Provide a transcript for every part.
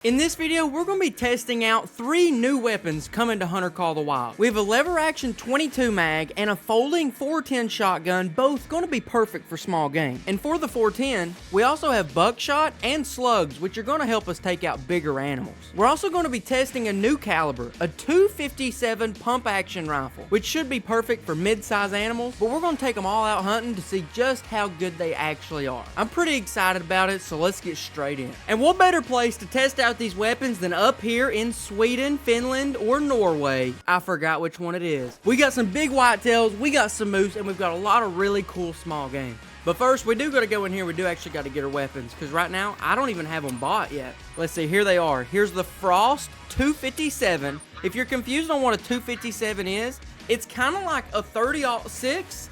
In this video, we're going to be testing out 3 new weapons coming to Hunter Call the Wild. We have a lever action 22 mag and a folding 410 shotgun, both going to be perfect for small game. And for the 410, we also have buckshot and slugs, which are going to help us take out bigger animals. We're also going to be testing a new caliber, a 257 pump action rifle, which should be perfect for mid-size animals, but we're going to take them all out hunting to see just how good they actually are. I'm pretty excited about it, so let's get straight in. And what better place to test out these weapons than up here in Sweden, Finland, or Norway. I forgot which one it is. We got some big whitetails, we got some moose, and we've got a lot of really cool small game. But first, we do got to go in here. We do actually got to get our weapons, because right now, I don't even have them bought yet. Let's see, here they are. Here's the Frost 257. If you're confused on what a 257 is, it's kind of like a 30-06,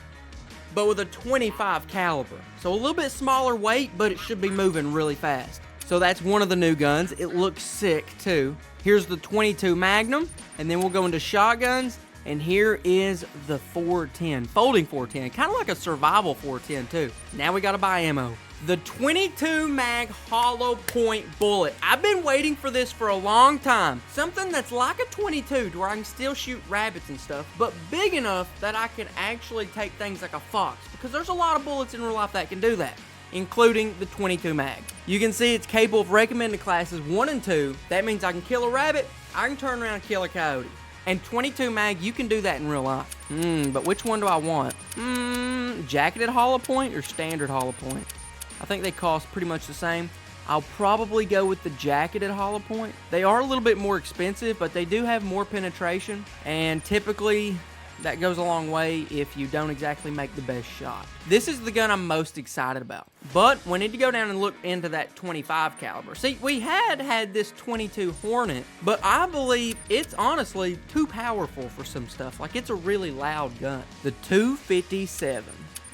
but with a 25 caliber. So a little bit smaller weight, but it should be moving really fast. So that's one of the new guns. It looks sick too. Here's the 22 Magnum, and then we'll go into shotguns, and here is the 410, folding 410, kind of like a survival 410 too. Now we gotta buy ammo. The 22 mag hollow point bullet. I've been waiting for this for a long time. Something that's like a 22 to where I can still shoot rabbits and stuff, but big enough that I can actually take things like a fox, because there's a lot of bullets in real life that can do that, including the 22 mag. You can see it's capable of recommended classes 1 and 2. That means I can kill a rabbit, I can turn around and kill a coyote. And 22 mag, you can do that in real life. But which one do I want? Jacketed hollow point or standard hollow point? I think they cost pretty much the same. I'll probably go with the jacketed hollow point. They are a little bit more expensive, but they do have more penetration, and typically that goes a long way if you don't exactly make the best shot. This is the gun I'm most excited about. But we need to go down and look into that 25 caliber. See, we had this 22 Hornet, but I believe it's honestly too powerful for some stuff. Like, it's a really loud gun. The 257.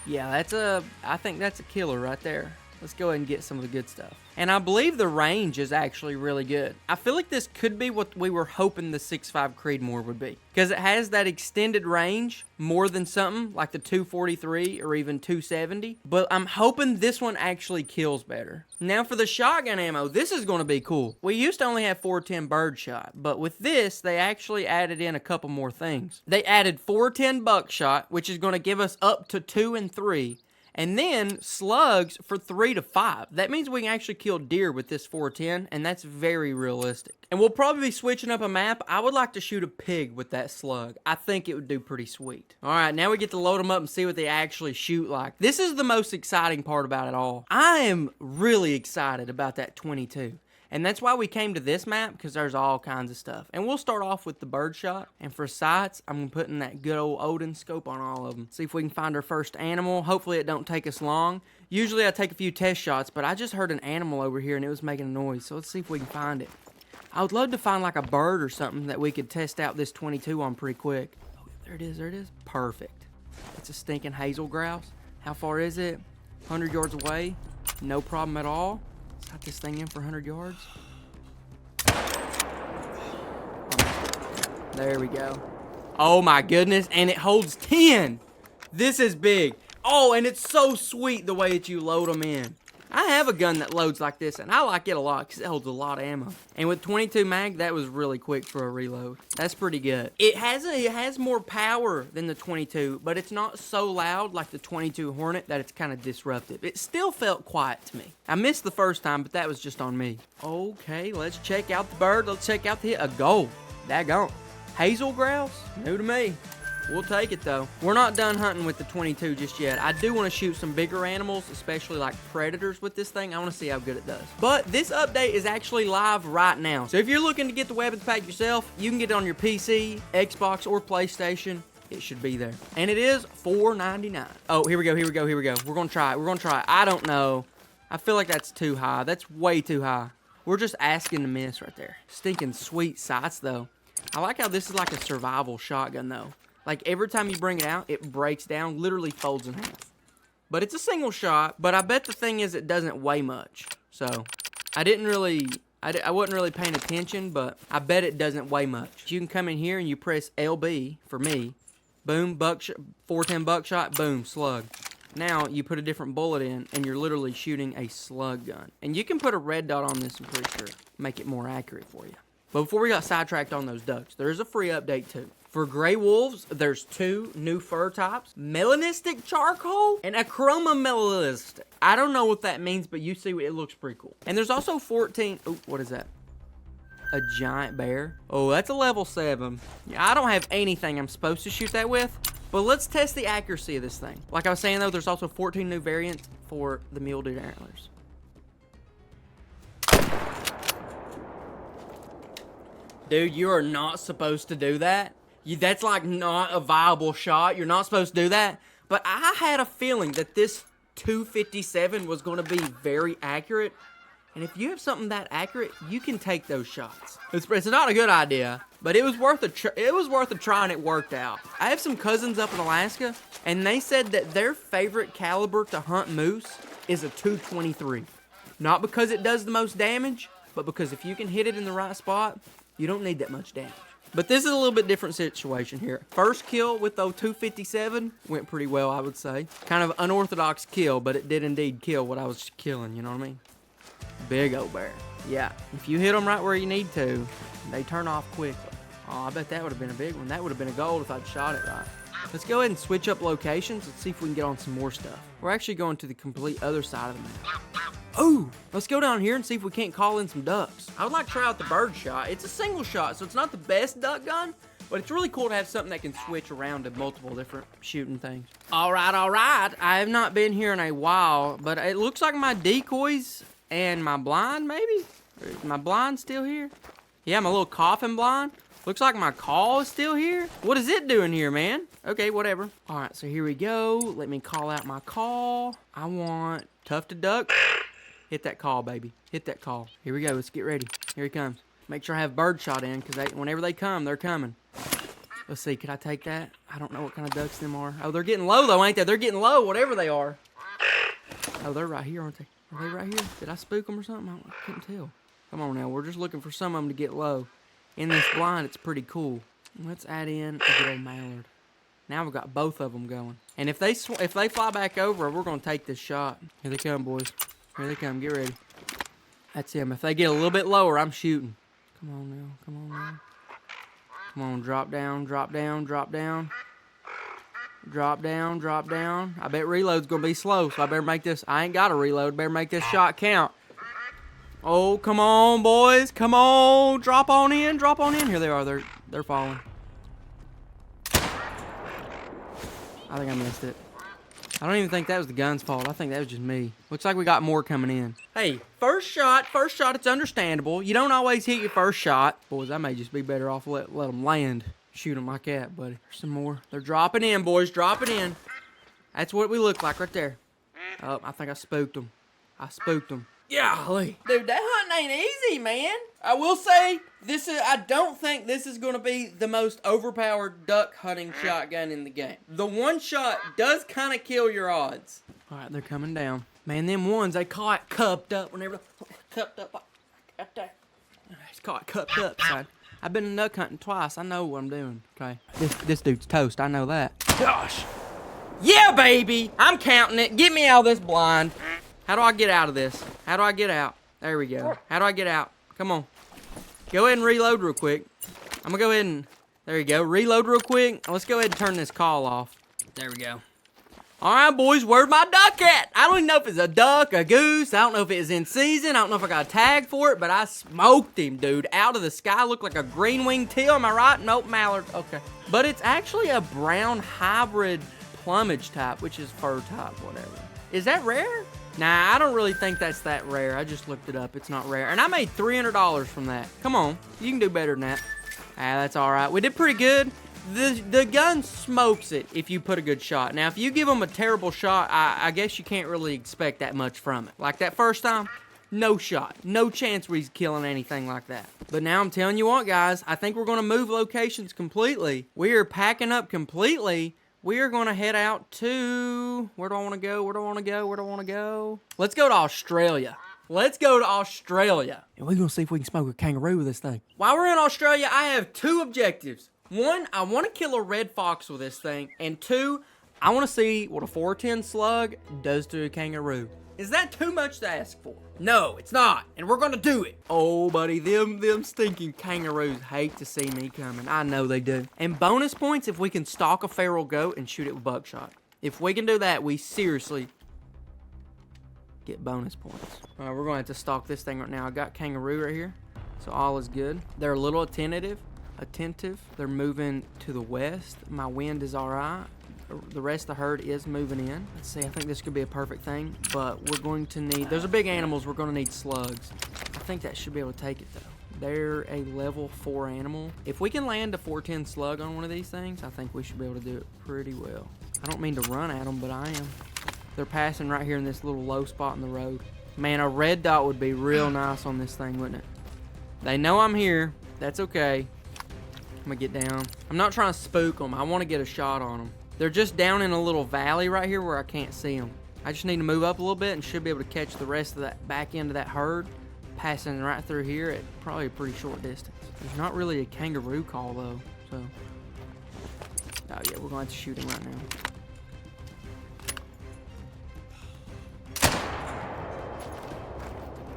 Yeah, I think that's a killer right there. Let's go ahead and get some of the good stuff. And I believe the range is actually really good. I feel like this could be what we were hoping the 6.5 Creedmoor would be, because it has that extended range more than something like the 243 or even 270. But I'm hoping this one actually kills better. Now for the shotgun ammo, this is going to be cool. We used to only have 410 birdshot, but with this, they actually added in a couple more things. They added 410 buckshot, which is going to give us up to 2 and 3. And then slugs for 3 to 5. That means we can actually kill deer with this 410, and that's very realistic. And we'll probably be switching up a map. I would like to shoot a pig with that slug. I think it would do pretty sweet. All right, now we get to load them up and see what they actually shoot like. This is the most exciting part about it all. I am really excited about that 22. And that's why we came to this map, because there's all kinds of stuff. And we'll start off with the birdshot. And for sights, I'm putting that good old Odin scope on all of them. See if we can find our first animal. Hopefully it don't take us long. Usually I take a few test shots, but I just heard an animal over here and it was making a noise. So let's see if we can find it. I would love to find like a bird or something that we could test out this 22 on pretty quick. Oh, there it is, there it is. Perfect. It's a stinking hazel grouse. How far is it? 100 yards away. No problem at all. Got this thing in for 100 yards. There we go. Oh my goodness, and it holds 10. This is big. Oh, and it's so sweet the way that you load them in. I have a gun that loads like this, and I like it a lot because it holds a lot of ammo. And with 22 mag, that was really quick for a reload. That's pretty good. It has more power than the 22, but it's not so loud like the 22 Hornet that it's kind of disruptive. It still felt quiet to me. I missed the first time, but that was just on me. Okay, let's check out the bird. Let's check out a gold. Daggone. Hazel grouse? New to me. We'll take it though. We're not done hunting with the 22 just yet. I do want to shoot some bigger animals, especially like predators with this thing. I want to see how good it does. But this update is actually live right now. So if you're looking to get the weapons pack yourself, you can get it on your PC, Xbox, or PlayStation. It should be there. And it is $4.99. Oh, here we go. We're going to try it. I don't know. I feel like that's too high. That's way too high. We're just asking to miss right there. Stinking sweet sights though. I like how this is like a survival shotgun though. Like, every time you bring it out, it breaks down, literally folds in half. But it's a single shot, but I bet the thing is it doesn't weigh much. So, I wasn't really paying attention, but I bet it doesn't weigh much. You can come in here and you press LB for me. Boom, 410 buckshot, boom, slug. Now you put a different bullet in, and you're literally shooting a slug gun. And you can put a red dot on this, I'm pretty sure, make it more accurate for you. But before we got sidetracked on those ducks, there is a free update too. For gray wolves, there's 2 new fur types, melanistic charcoal and achroma melanistic. I don't know what that means, but you see, it looks pretty cool. And there's also 14, oh, what is that? A giant bear. Oh, that's a level 7. Yeah, I don't have anything I'm supposed to shoot that with, but let's test the accuracy of this thing. Like I was saying though, there's also 14 new variants for the mule deer antlers. Dude, you are not supposed to do that. That's like not a viable shot. You're not supposed to do that. But I had a feeling that this 257 was going to be very accurate. And if you have something that accurate, you can take those shots. It's not a good idea, but it was worth a try, and it worked out. I have some cousins up in Alaska, and they said that their favorite caliber to hunt moose is a 223. Not because it does the most damage, but because if you can hit it in the right spot, you don't need that much damage. But this is a little bit different situation here. First kill with the 257 went pretty well, I would say. Kind of unorthodox kill, but it did indeed kill what I was killing, you know what I mean? Big old bear. Yeah, if you hit them right where you need to, they turn off quickly. Oh, I bet that would have been a big one. That would have been a gold if I'd shot it right. Let's go ahead and switch up locations. Let's see if we can get on some more stuff. We're actually going to the complete other side of the map. Oh, let's go down here and see if we can't call in some ducks. I would like to try out the bird shot. It's a single shot, so it's not the best duck gun, but it's really cool to have something that can switch around to multiple different shooting things. All right, all right. I have not been here in a while, but it looks like my decoys and my blind, maybe? Is my blind still here? Yeah, my little coffin blind. Looks like my call is still here. What is it doing here, man? Okay, whatever. All right, so here we go. Let me call out my call. I want tufted duck. Hit that call, baby. Hit that call. Here we go. Let's get ready. Here he comes. Make sure I have bird shot in, because whenever they come, they're coming. Let's see. Could I take that? I don't know what kind of ducks them are. Oh, they're getting low, though, ain't they? They're getting low, whatever they are. Oh, they're right here, aren't they? Are they right here? Did I spook them or something? I couldn't tell. Come on now. We're just looking for some of them to get low. In this blind, it's pretty cool. Let's add in a good old mallard. Now we've got both of them going. And if they fly back over, we're going to take this shot. Here they come, boys. Here they come. Get ready. That's him. If they get a little bit lower, I'm shooting. Come on now. Come on now. Come on. Drop down. Drop down. Drop down. Drop down. Drop down. I bet reload's going to be slow, so I better make this. I ain't got to reload. Better make this shot count. Oh, come on, boys. Come on. Drop on in. Drop on in. Here they are. They're falling. I think I missed it. I don't even think that was the gun's fault. I think that was just me. Looks like we got more coming in. Hey, first shot, it's understandable. You don't always hit your first shot. Boys, I may just be better off let them land. Shoot them like that, buddy. There's some more. They're dropping in, boys. Dropping in. That's what we look like right there. Oh, I think I spooked them. I spooked them. Golly. Dude, that hunting ain't easy, man. I will say, I don't think this is going to be the most overpowered duck hunting shotgun in the game. The one shot does kind of kill your odds. All right, they're coming down. Man, them ones, they call it cupped up whenever cupped up like that. It's called cupped up, son. I've been duck hunting twice. I know what I'm doing. Okay. This dude's toast. I know that. Gosh. Yeah, baby. I'm counting it. Get me out of this blind. How do I get out of this? How do I get out? There we go. How do I get out? Come on. Go ahead and reload real quick. I'm going to go ahead and... There you go. Reload real quick. Let's go ahead and turn this call off. There we go. All right, boys. Where's my duck at? I don't even know if it's a duck, a goose. I don't know if it was in season. I don't know if I got a tag for it, but I smoked him, dude. Out of the sky. Looked like a green-winged teal. Am I right? Nope, mallard. Okay. But it's actually a brown hybrid plumage type, which is fur type, whatever. Is that rare? Nah, I don't really think that's that rare. I just looked it up. It's not rare. And I made $300 from that. Come on. You can do better than that. Ah, that's all right. We did pretty good. The gun smokes it if you put a good shot. Now, if you give them a terrible shot, I guess you can't really expect that much from it. Like that first time, no shot. No chance where he's killing anything like that. But now I'm telling you what, guys. I think we're going to move locations completely. We are packing up completely. We are going to head out to... Where do I want to go? Where do I want to go? Where do I want to go? Let's go to Australia. Let's go to Australia. And we're going to see if we can smoke a kangaroo with this thing. While we're in Australia, I have two objectives. One, I want to kill a red fox with this thing. And two, I want to see what a 410 slug does to a kangaroo. Is that too much to ask for? No, it's not, and we're gonna do it. Oh, buddy, them stinking kangaroos hate to see me coming. I know they do. And bonus points if we can stalk a feral goat and shoot it with buckshot. If we can do that, we seriously get bonus points. All right, we're gonna have to stalk this thing right now. I got kangaroo right here, so all is good. They're a little attentive. They're moving to the west. My wind is all right. The rest of the herd is moving in. Let's see, I think this could be a perfect thing, but we're going to need, those are big animals, we're going to need slugs. I think that should be able to take it though. They're a level 4 animal. If we can land a 410 slug on one of these things, I think we should be able to do it pretty well. I don't mean to run at them, but I am. They're passing right here in this little low spot in the road. Man, a red dot would be real nice on this thing, wouldn't it? They know I'm here. That's okay. I'm gonna get down. I'm not trying to spook them. I want to get a shot on them. They're just down in a little valley right here where I can't see them. I just need to move up a little bit and should be able to catch the rest of that back end of that herd, passing right through here at probably a pretty short distance. There's not really a kangaroo call though, so. Oh yeah, we're going to shoot him right now.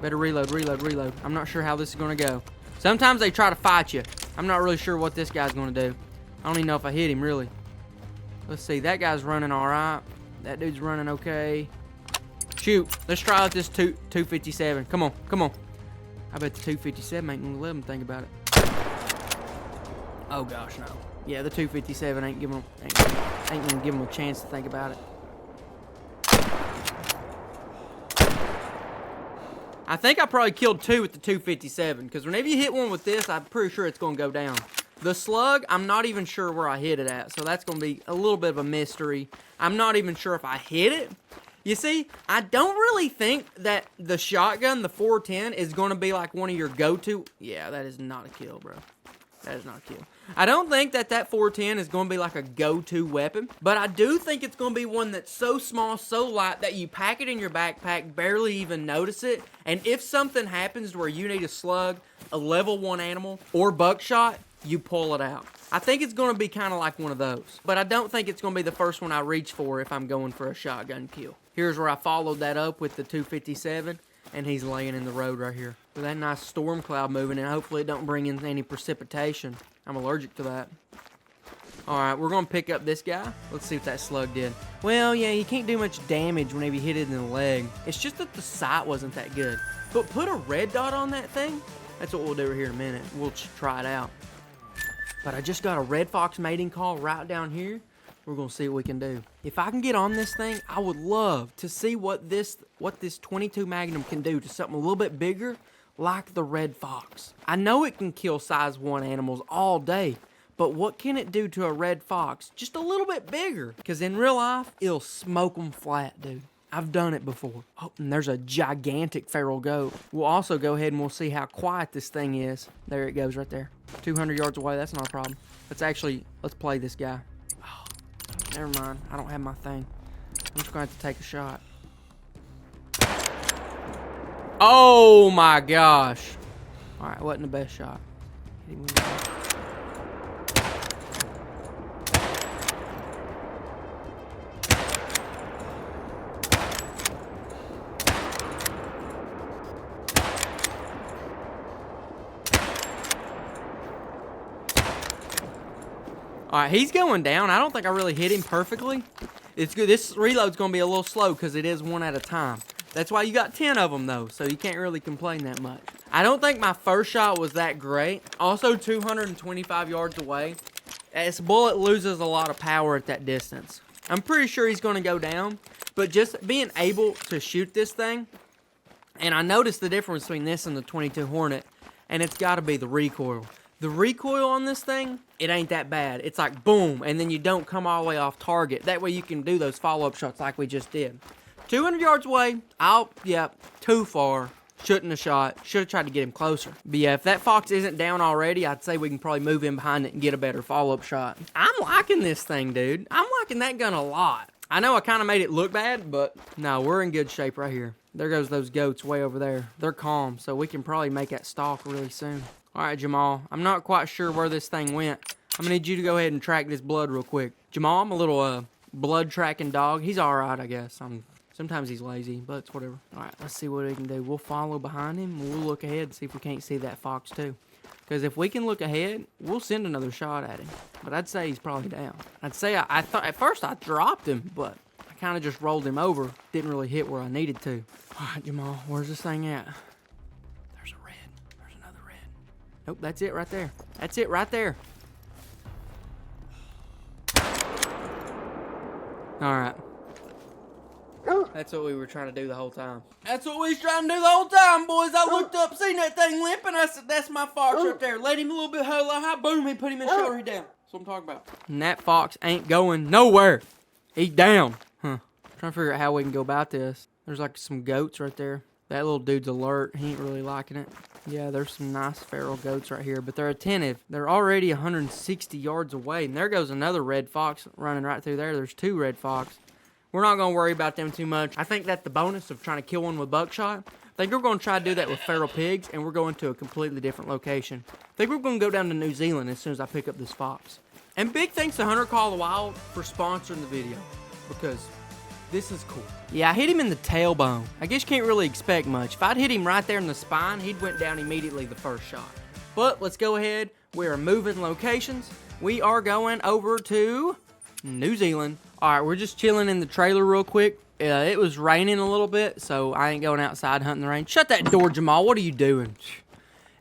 Better reload. I'm not sure how this is gonna go. Sometimes they try to fight you. I'm not really sure what this guy's gonna do. I don't even know if I hit him really. Let's see, that guy's running all right. That dude's running okay. Shoot, let's try out this 257. Come on. I bet the 257 ain't gonna let him think about it. Oh gosh, no. Yeah, the 257 ain't gonna give him a chance to think about it. I think I probably killed 2 with the 257, because whenever you hit one with this, I'm pretty sure it's gonna go down. The slug, I'm not even sure where I hit it at, so that's going to be a little bit of a mystery. I'm not even sure if I hit it. You see, I don't really think that the shotgun, the 410, is going to be like one of your go-to. Yeah, that is not a kill, bro. That is not a kill. I don't think that 410 is going to be like a go-to weapon, but I do think it's going to be one that's so small, so light, that you pack it in your backpack, barely even notice it, and if something happens where you need a slug, a level 1 animal, or buckshot, you pull it out. I think it's going to be kind of like one of those, but I don't think it's going to be the first one I reach for if I'm going for a shotgun kill. Here's where I followed that up with the 257, and he's laying in the road right here with that nice storm cloud moving, and hopefully it don't bring in any precipitation. I'm allergic to that. All right, we're going to pick up this guy. Let's see what that slug did. Well, yeah, you can't do much damage whenever you hit it in the leg. It's just that the sight wasn't that good. But put a red dot on that thing. That's what we'll do here in a minute. We'll try it out. But I just got a red fox mating call right down here. We're going to see what we can do. If I can get on this thing, I would love to see what this 22 Magnum can do to something a little bit bigger, like the red fox. I know it can kill size 1 animals all day, but what can it do to a red fox just a little bit bigger? Because in real life, it'll smoke them flat, dude. I've done it before. Oh, and there's a gigantic feral goat. We'll also go ahead and we'll see how quiet this thing is. There it goes right there. 200 yards away, that's not a problem. Let's play this guy. Oh, never mind, I don't have my thing. I'm just going to have to take a shot. Oh my gosh. All right, wasn't the best shot. Hit him with that. All right, he's going down. I don't think I really hit him perfectly. It's good. This reload's going to be a little slow because it is one at a time. That's why you got 10 of them, though, so you can't really complain that much. I don't think my first shot was that great. Also, 225 yards away. This bullet loses a lot of power at that distance. I'm pretty sure he's going to go down, but just being able to shoot this thing, and I noticed the difference between this and the 22 Hornet, and it's got to be the recoil. The recoil on this thing, it ain't that bad. It's like boom, and then you don't come all the way off target. That way you can do those follow-up shots like we just did. 200 yards away, too far. Shouldn't have shot. Should have tried to get him closer. But yeah, if that fox isn't down already, I'd say we can probably move in behind it and get a better follow-up shot. I'm liking this thing, dude. I'm liking that gun a lot. I know I kind of made it look bad, but no, we're in good shape right here. There goes those goats way over there. They're calm, so we can probably make that stalk really soon. All right, Jamal, I'm not quite sure where this thing went. I'm gonna need you to go ahead and track this blood real quick. Jamal, I'm a little blood tracking dog. He's all right, I guess. Sometimes he's lazy, but it's whatever. All right, let's see what we can do. We'll follow behind him. We'll look ahead and see if we can't see that fox too. Because if we can look ahead, we'll send another shot at him. But I'd say he's probably down. I'd say I thought at first I dropped him, but I kind of just rolled him over. Didn't really hit where I needed to. All right, Jamal, where's this thing at? There's a red. There's another red. Nope, that's it right there. That's it right there. All right. That's what we were trying to do the whole time. That's what we was trying to do the whole time, boys. I looked up, seen that thing limping. I said, that's my fox right there. Let him a little bit high. Boom, he put him in shoulder. He down. That's what I'm talking about. And that fox ain't going nowhere. He's down. Huh. Trying to figure out how we can go about this. There's like some goats right there. That little dude's alert. He ain't really liking it. Yeah, there's some nice feral goats right here, but they're attentive. They're already 160 yards away, and there goes another red fox running right through there. There's 2 red fox. We're not going to worry about them too much. I think that's the bonus of trying to kill one with buckshot. I think we're going to try to do that with feral pigs, and we're going to a completely different location. I think we're going to go down to New Zealand as soon as I pick up this fox. And big thanks to Hunter Call the Wild for sponsoring the video, because this is cool. Yeah, I hit him in the tailbone. I guess you can't really expect much. If I'd hit him right there in the spine, he'd went down immediately the first shot. But let's go ahead. We are moving locations. We are going over to New Zealand. All right, we're just chilling in the trailer real quick. It was raining a little bit, so I ain't going outside hunting the rain. Shut that door, Jamal. What are you doing?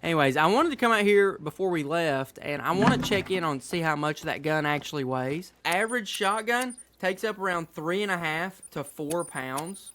Anyways, I wanted to come out here before we left, and I want to check in on see how much that gun actually weighs. Average shotgun takes up around 3.5 to 4 pounds.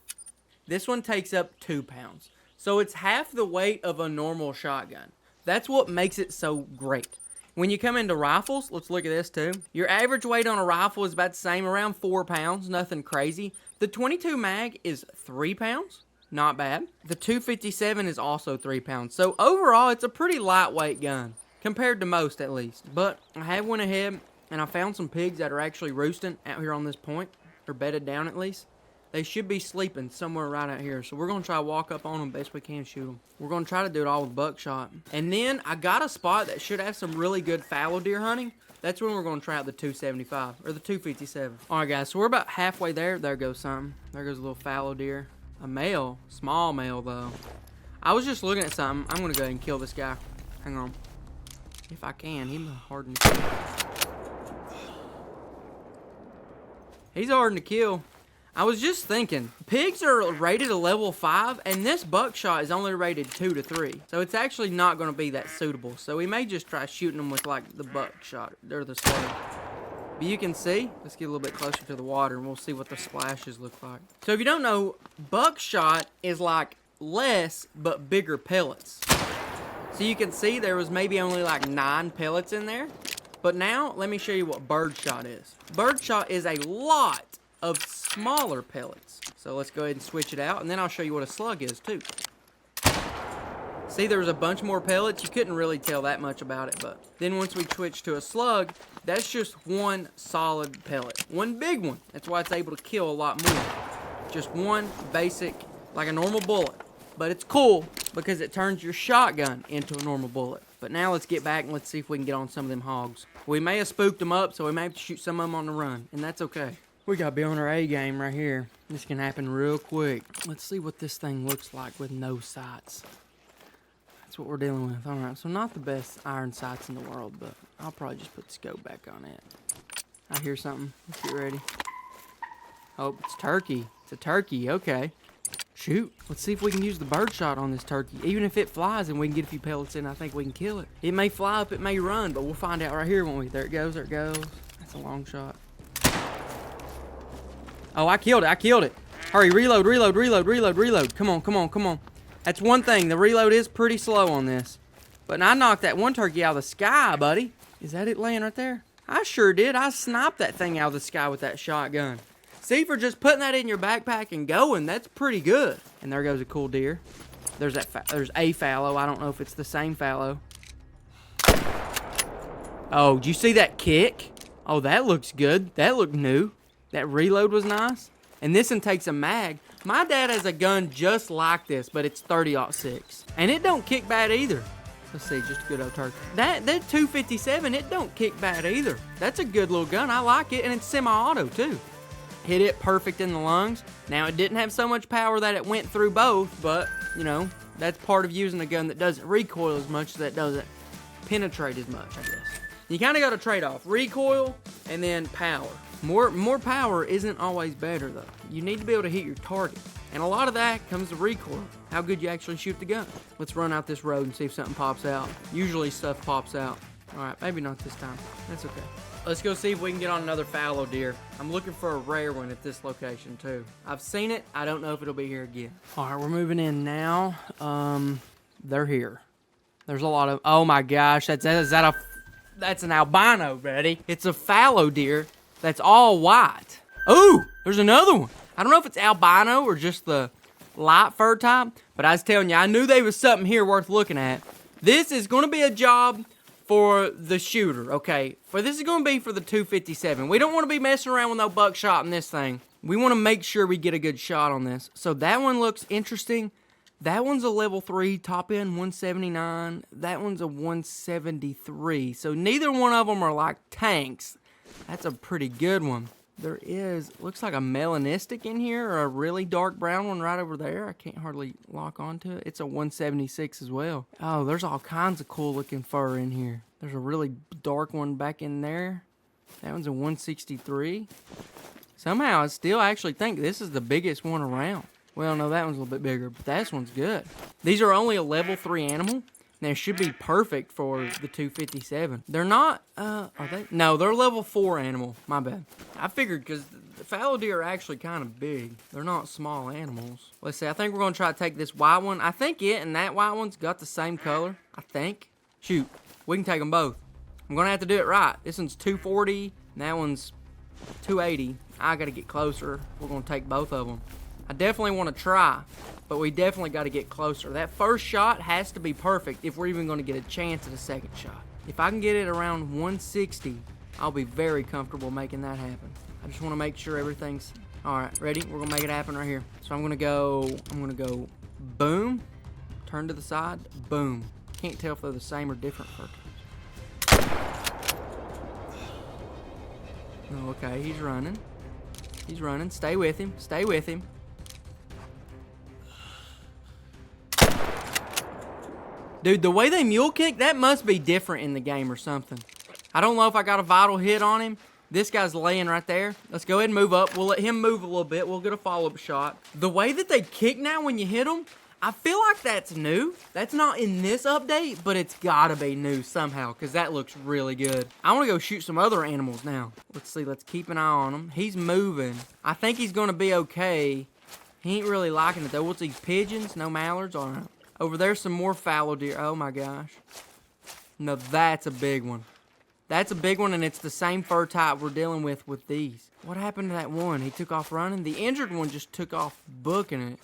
This one takes up 2 pounds. So it's half the weight of a normal shotgun. That's what makes it so great. When you come into rifles, let's look at this too. Your average weight on a rifle is about the same, around 4 pounds, nothing crazy. The 22 mag is 3 pounds, not bad. The 257 is also 3 pounds. So overall, it's a pretty lightweight gun, compared to most at least. But I have went ahead and I found some pigs that are actually roosting out here on this point. They're bedded down at least. They should be sleeping somewhere right out here. So we're going to try to walk up on them best we can, shoot them. We're going to try to do it all with buckshot. And then I got a spot that should have some really good fallow deer hunting. That's when we're going to try out the 275 or the 257. All right, guys, so we're about halfway there. There goes something. There goes a little fallow deer. A male. Small male, though. I was just looking at something. I'm going to go ahead and kill this guy. Hang on. If I can. He's hard to kill. He's hard to kill. I was just thinking, pigs are rated a level 5, and this buckshot is only rated 2 to 3. So it's actually not going to be that suitable. So we may just try shooting them with, like, the buckshot, or the slug. But you can see, let's get a little bit closer to the water, and we'll see what the splashes look like. So if you don't know, buckshot is like less, but bigger pellets. So you can see there was maybe only like 9 pellets in there. But now, let me show you what birdshot is. Birdshot is a lot of smaller pellets. So let's go ahead and switch it out, and then I'll show you what a slug is too. See, there was a bunch more pellets. You couldn't really tell that much about it, but then once we switch to a slug, that's just one solid pellet. One big one. That's why it's able to kill a lot more. Just one basic, like a normal bullet. But it's cool because it turns your shotgun into a normal bullet. But now let's get back and let's see if we can get on some of them hogs. We may have spooked them up, so we may have to shoot some of them on the run, and that's okay. We gotta be on our A game right here. This can happen real quick. Let's see what this thing looks like with no sights. That's what we're dealing with. All right, so not the best iron sights in the world, but I'll probably just put the scope back on it. I hear something. Let's get ready. Oh, it's turkey. It's a turkey. Okay. Shoot. Let's see if we can use the birdshot on this turkey. Even if it flies and we can get a few pellets in, I think we can kill it. It may fly up, it may run, but we'll find out right here, won't we? There it goes. There it goes. That's a long shot. Oh, I killed it. I killed it. Hurry, reload, reload, reload, reload, reload. Come on, come on, come on. That's one thing. The reload is pretty slow on this. But I knocked that one turkey out of the sky, buddy. Is that it laying right there? I sure did. I sniped that thing out of the sky with that shotgun. See, for just putting that in your backpack and going, that's pretty good. And there goes a cool deer. There's a fallow. I don't know if it's the same fallow. Oh, did you see that kick? Oh, that looks good. That looked new. That reload was nice. And this one takes a mag. My dad has a gun just like this, but it's 30-06. And it don't kick bad either. Let's see, just a good old turkey. That 257, it don't kick bad either. That's a good little gun. I like it, and it's semi-auto too. hit it perfect in the lungs. Now, it didn't have so much power that it went through both, but, you know, that's part of using a gun that doesn't recoil as much, that doesn't penetrate as much, I guess. You kind of got to trade off recoil and then power. More power isn't always better, though. You need to be able to hit your target. And a lot of that comes to recoil, how good you actually shoot the gun. Let's run out this road and see if something pops out. Usually stuff pops out. All right, maybe not this time. That's okay. Let's go see if we can get on another fallow deer. I'm looking for a rare one at this location, too. I've seen it. I don't know if it'll be here again. All right, we're moving in now. They're here. There's a lot of... Oh, my gosh. That's an albino, buddy. It's a fallow deer that's all white. Ooh, there's another one. I don't know if it's albino or just the light fur type, but I was telling you, I knew there was something here worth looking at. This is going to be a job for the shooter, okay? This is going to be for the 257. We don't want to be messing around with no buckshot in this thing. We want to make sure we get a good shot on this. So that one looks interesting. That one's a level 3, top end 179. That one's a 173. So neither one of them are like tanks. That's a pretty good one. There looks like a melanistic in here, or a really dark brown one right over there. I can't hardly lock onto it. It's a 176 as well. Oh, there's all kinds of cool looking fur in here. There's a really dark one back in there. That one's a 163. Somehow I still actually think this is the biggest one around. Well, no, that one's a little bit bigger, but this one's good. These are only a level 3 animal. They should be perfect for the 257. They're not, are they? No, they're level 4 animal. My bad. I figured because the fallow deer are actually kind of big. They're not small animals. Let's see. I think we're going to try to take this white one. I think it and that white one's got the same color. I think. Shoot. We can take them both. I'm going to have to do it right. This one's 240 and that one's 280. I got to get closer. We're going to take both of them. I definitely want to try, but we definitely got to get closer. That first shot has to be perfect if we're even going to get a chance at a second shot. If I can get it around 160, I'll be very comfortable making that happen. I just want to make sure everything's... All right, ready? We're going to make it happen right here. So I'm going to go boom, turn to the side, boom. Can't tell if they're the same or different fur types. Oh, okay, he's running. He's running. Stay with him. Stay with him. Dude, the way they mule kick, that must be different in the game or something. I don't know if I got a vital hit on him. This guy's laying right there. Let's go ahead and move up. We'll let him move a little bit. We'll get a follow-up shot. The way that they kick now when you hit them, I feel like that's new. That's not in this update, but it's gotta be new somehow, because that looks really good. I want to go shoot some other animals now. Let's see. Let's keep an eye on him. He's moving. I think he's going to be okay. He ain't really liking it, though. What's these pigeons? No mallards? All right. Over there's some more fallow deer. Oh, my gosh. No, that's a big one. That's a big one, and it's the same fur type we're dealing with these. What happened to that one? He took off running? The injured one just took off booking it.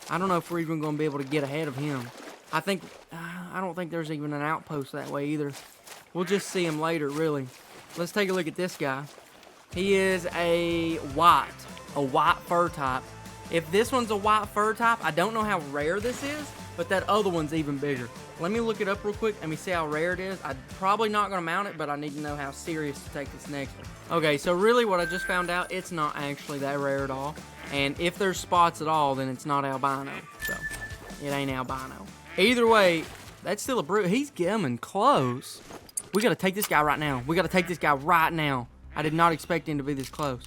I don't know if we're even going to be able to get ahead of him. I don't think there's even an outpost that way either. We'll just see him later, really. Let's take a look at this guy. He is a white fur type. If this one's a white fur type, I don't know how rare this is, but that other one's even bigger. Let me look it up real quick. Let me see how rare it is. I'm probably not going to mount it, but I need to know how serious to take this next one. Okay, so really what I just found out, it's not actually that rare at all. And if there's spots at all, then it's not albino. So, it ain't albino. Either way, that's still a brute. He's coming close. We got to take this guy right now. We got to take this guy right now. I did not expect him to be this close.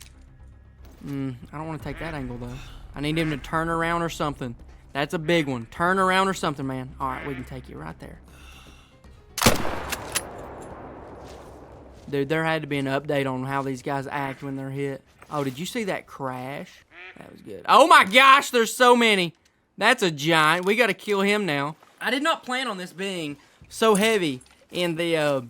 I don't want to take that angle, though. I need him to turn around or something. That's a big one. Turn around or something, man. All right, we can take you right there. Dude, there had to be an update on how these guys act when they're hit. Oh, did you see that crash? That was good. Oh my gosh, there's so many. That's a giant. We got to kill him now. I did not plan on this being so heavy in the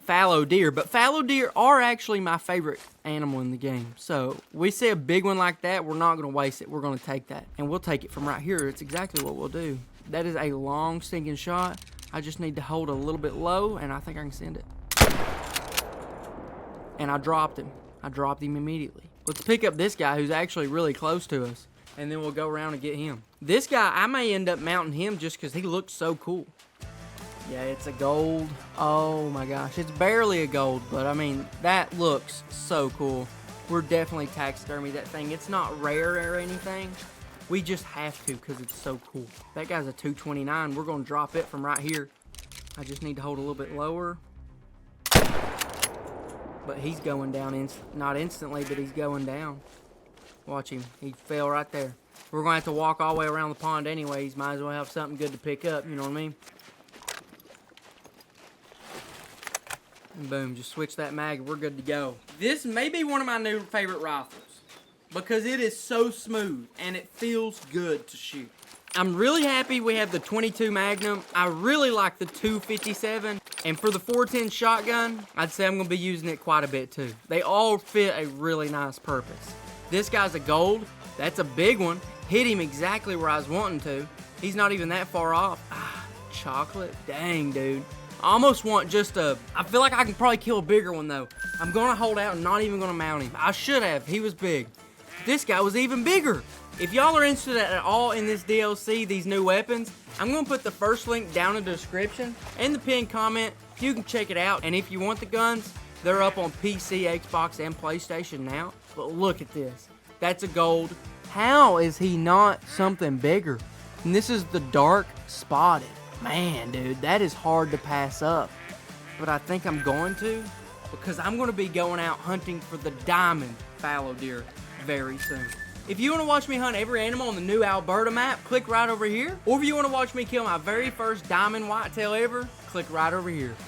fallow deer, but fallow deer are actually my favorite animal in the game. So we see a big one like that, we're not going to waste it. We're going to take that, and we'll take it from right here. It's exactly what we'll do. That is a long sinking shot. I just need to hold it a little bit low, and I think I can send it. And I dropped him. I dropped him immediately. Let's pick up this guy who's actually really close to us, and then we'll go around and get him. This guy, I may end up mounting him just because he looks so cool. Yeah, it's a gold. Oh my gosh, it's barely a gold, but I mean, that looks so cool. we're definitely taxidermy that thing. It's not rare or anything. We just have to because it's so cool. That guy's a 229. We're going to drop it from right here. I just need to hold a little bit lower. But he's going down, not instantly, but he's going down. Watch him. He fell right there. We're going to have to walk all the way around the pond anyways. Might as well have something good to pick up, you know what I mean? And boom, just switch that mag. We're good to go. This may be one of my new favorite rifles because it is so smooth and it feels good to shoot. I'm really happy we have the 22 Magnum. I really like the 257. And for the 410 shotgun, I'd say I'm going to be using it quite a bit too. They all fit a really nice purpose. This guy's a gold. That's a big one. Hit him exactly where I was wanting to. He's not even that far off. Ah, chocolate. Dang, dude. I almost want just a... I feel like I can probably kill a bigger one though. I'm going to hold out and not even going to mount him. I should have. He was big. This guy was even bigger. If y'all are interested at all in this DLC, these new weapons, I'm going to put the first link down in the description and the pinned comment. You can check it out. And if you want the guns, they're up on PC, Xbox, and PlayStation now. But look at this. That's a gold. How is he not something bigger? And this is the dark spotted. Man, dude, that is hard to pass up. But I think I'm going to because I'm going to be going out hunting for the diamond fallow deer very soon. If you want to watch me hunt every animal on the new Alberta map, click right over here. Or if you want to watch me kill my very first diamond whitetail ever, click right over here.